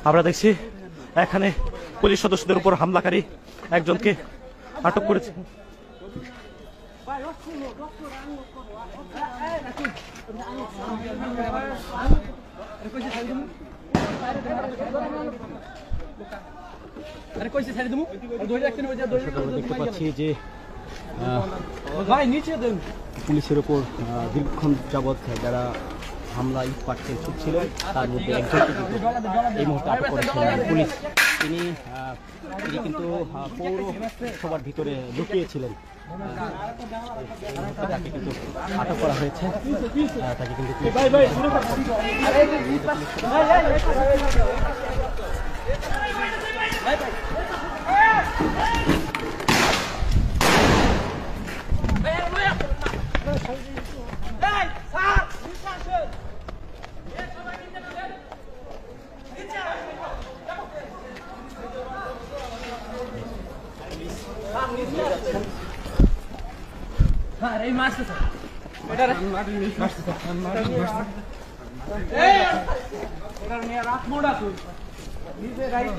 আমরা দেখছি এখানে পুলিশ সদস্যদের উপর হামলাকারী একজনকে আটক করেছে। দেখতে পাচ্ছি যে পুলিশের উপর দীর্ঘক্ষণ যাবৎ যারা হামলা ইট পাটকেল ছুটছিলেন তার মধ্যে একজনকে এই মুহূর্তে আটক করেছিলেন পুলিশ। তিনি কিন্তু পৌরসভার ভিতরে লুকিয়েছিলেন, তাকে কিন্তু আটক করা হয়েছে। তাকে কিন্তু এই মারছে স্যার, এটা মারছে স্যার, এই এটা নিয়ে রাখ মোড়া তুই নিজে রাইট।